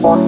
Okay,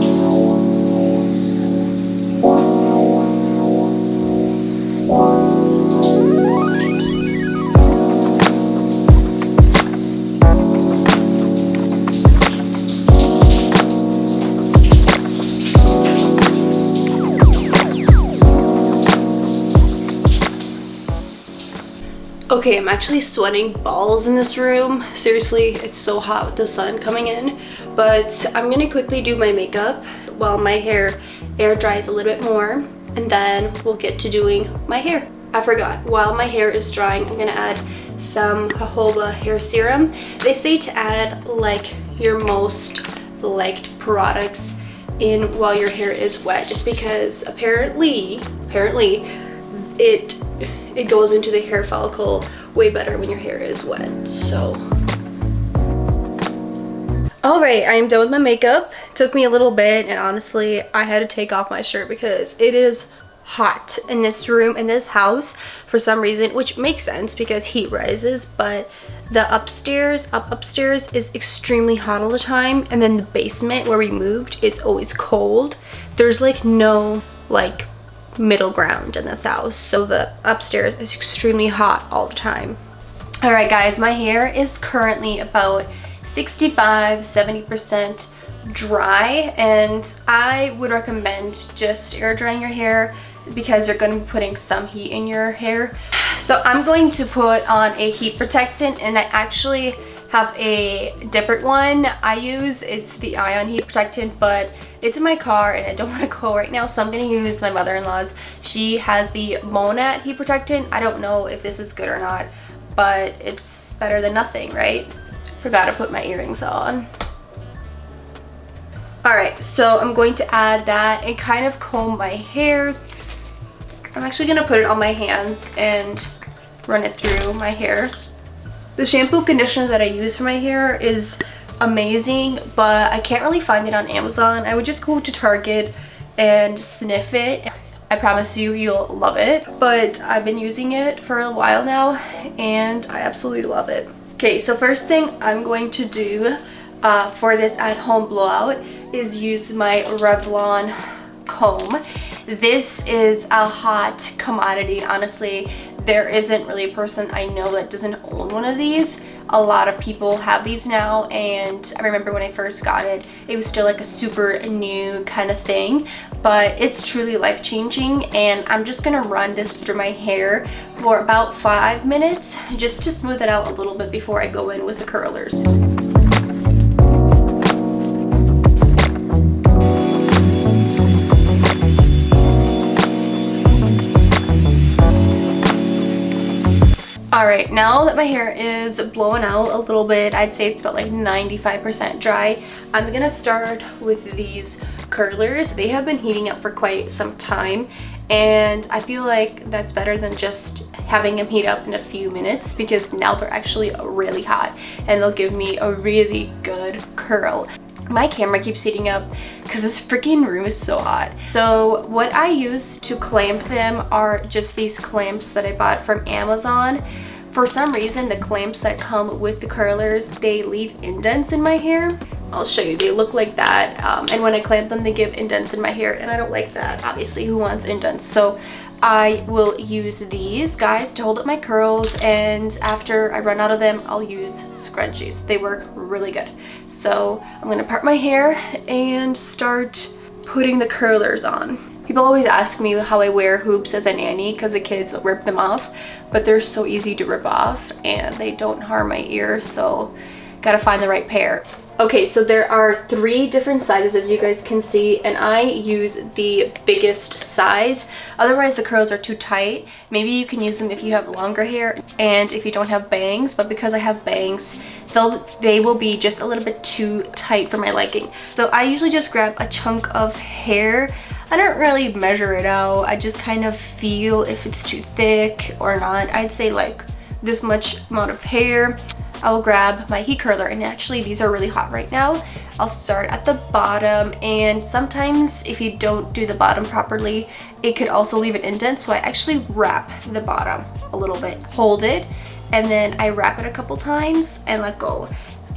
I'm actually sweating balls in this room. Seriously, it's so hot with the sun coming in. But I'm gonna quickly do my makeup while my hair air dries a little bit more, and then we'll get to doing my hair. I forgot, while my hair is drying, I'm gonna add some jojoba hair serum. They say to add like your most liked products in while your hair is wet, just because apparently it goes into the hair follicle way better when your hair is wet. So all right, I am done with my makeup. It took me a little bit, and honestly I had to take off my shirt because it is hot in this room, in this house, for some reason, which makes sense because heat rises, but the upstairs is extremely hot all the time, and then the basement where we moved is always cold. There's like no like middle ground in this house, so the upstairs is extremely hot all the time. All right guys, my hair is currently about 65-70% dry, and I would recommend just air drying your hair because you're going to be putting some heat in your hair. So I'm going to put on a heat protectant, and I actually have a different one I use. It's the ion heat protectant, but it's in my car and I don't want to go right now, so I'm going to use my mother-in-law's. She has the Monat heat protectant. I don't know if this is good or not, but it's better than nothing, right? Forgot to put my earrings on. Alright, so I'm going to add that and kind of comb my hair. I'm actually going to put it on my hands and run it through my hair. The shampoo conditioner that I use for my hair is amazing, but I can't really find it on Amazon. I would just go to Target and sniff it. I promise you, you'll love it. But I've been using it for a while now and I absolutely love it. Okay, so first thing I'm going to do for this at-home blowout is use my Revlon comb. This is a hot commodity, honestly. There isn't really a person I know that doesn't own one of these. A lot of people have these now, and I remember when I first got it, it was still like a super new kind of thing, but it's truly life-changing. And I'm just gonna run this through my hair for about 5 minutes just to smooth it out a little bit before I go in with the curlers. Alright, now that my hair is blowing out a little bit, I'd say it's about like 95% dry, I'm gonna start with these curlers. They have been heating up for quite some time, and I feel like that's better than just having them heat up in a few minutes, because now they're actually really hot and they'll give me a really good curl. My camera keeps heating up because this freaking room is so hot. So what I use to clamp them are just these clamps that I bought from Amazon. For some reason, the clamps that come with the curlers, they leave indents in my hair. I'll show you. They look like that, and when I clamp them, they give indents in my hair, and I don't like that. Obviously, who wants indents? So I will use these guys to hold up my curls, and after I run out of them, I'll use scrunchies. They work really good. So I'm gonna part my hair and start putting the curlers on. People always ask me how I wear hoops as a nanny because the kids rip them off, but they're so easy to rip off and they don't harm my ear, so gotta find the right pair. Okay, so there are 3 different sizes, as you guys can see, and I use the biggest size. Otherwise the curls are too tight. Maybe you can use them if you have longer hair and if you don't have bangs, but because I have bangs, they will be just a little bit too tight for my liking. So I usually just grab a chunk of hair. I don't really measure it out. I just kind of feel if it's too thick or not. I'd say like this much amount of hair. I will grab my heat curler, and actually these are really hot right now. I'll start at the bottom, and sometimes if you don't do the bottom properly, it could also leave an indent, so I actually wrap the bottom a little bit, hold it, and then I wrap it a couple times and let go.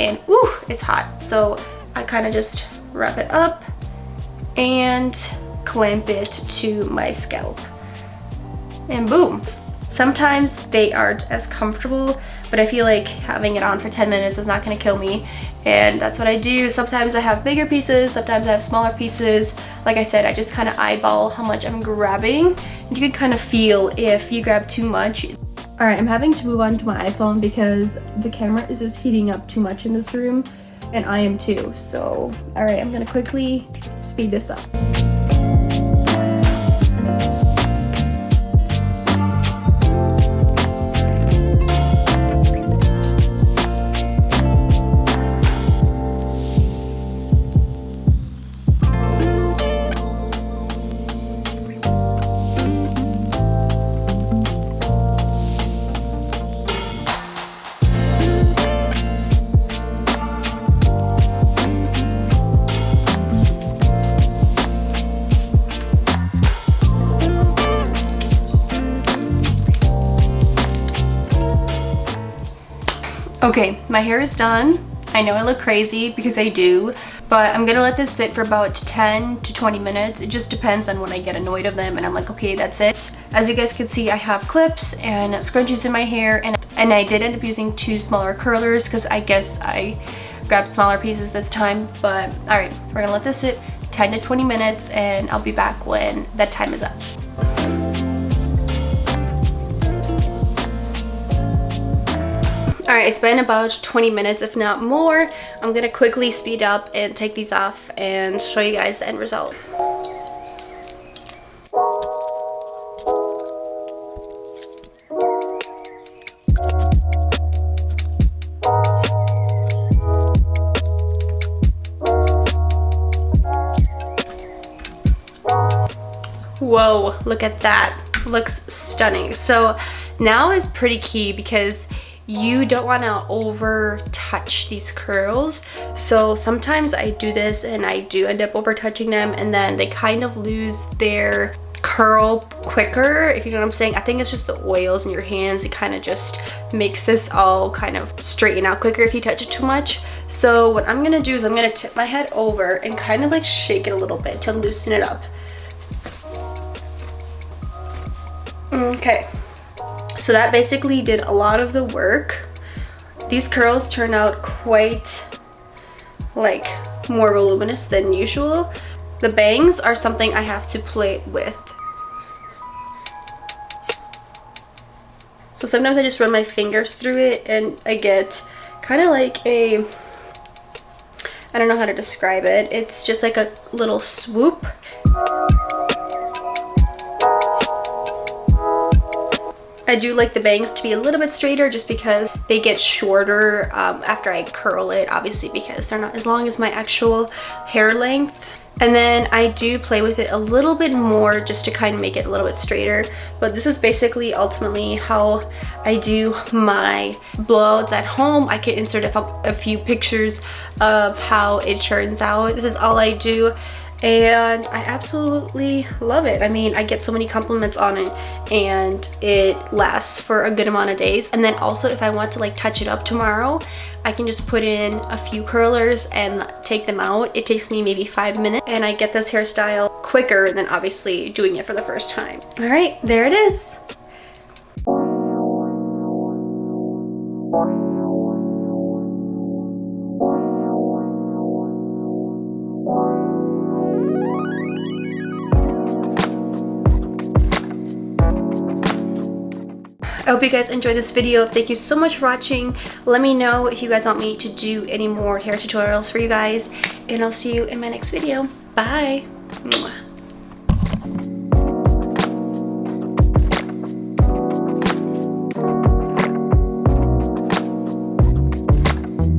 And ooh, it's hot, so I kind of just wrap it up and clamp it to my scalp. And boom. Sometimes they aren't as comfortable, but I feel like having it on for 10 minutes is not gonna kill me. And that's what I do. Sometimes I have bigger pieces, sometimes I have smaller pieces. Like I said, I just kind of eyeball how much I'm grabbing. You can kind of feel if you grab too much. All right, I'm having to move on to my iPhone because the camera is just heating up too much in this room, and I am too. So, all right, I'm gonna quickly speed this up. Okay, my hair is done. I know I look crazy because I do, but I'm gonna let this sit for about 10 to 20 minutes. It just depends on when I get annoyed of them and I'm like, okay, that's it. As you guys can see, I have clips and scrunchies in my hair, and I did end up using 2 smaller curlers because I guess I grabbed smaller pieces this time. But all right, we're gonna let this sit 10 to 20 minutes and I'll be back when that time is up. All right, it's been about 20 minutes, if not more. I'm gonna quickly speed up and take these off and show you guys the end result. Whoa, look at that. Looks stunning. So now is pretty key because you don't want to over touch these curls. So sometimes I do this and I do end up over touching them, and then they kind of lose their curl quicker, if you know what I'm saying. I think it's just the oils in your hands. It kind of just makes this all kind of straighten out quicker if you touch it too much. So what I'm gonna do is I'm gonna tip my head over and kind of like shake it a little bit to loosen it up. Okay. So that basically did a lot of the work. These curls turn out quite like more voluminous than usual. The bangs are something I have to play with. So sometimes I just run my fingers through it and I get kind of like a, I don't know how to describe it. It's just like a little swoop. I do like the bangs to be a little bit straighter just because they get shorter after I curl it, obviously because they're not as long as my actual hair length. And then I do play with it a little bit more just to kind of make it a little bit straighter. But this is basically ultimately how I do my blowouts at home. I can insert a few pictures of how it turns out. This is all I do, and I absolutely love it. I mean, I get so many compliments on it, and it lasts for a good amount of days. And then also if I want to like touch it up tomorrow, I can just put in a few curlers and take them out. It takes me maybe 5 minutes and I get this hairstyle quicker than obviously doing it for the first time. All right, there it is. I hope you guys enjoyed this video. Thank you so much for watching. Let me know if you guys want me to do any more hair tutorials for you guys, and I'll see you in my next video. Bye. Mwah.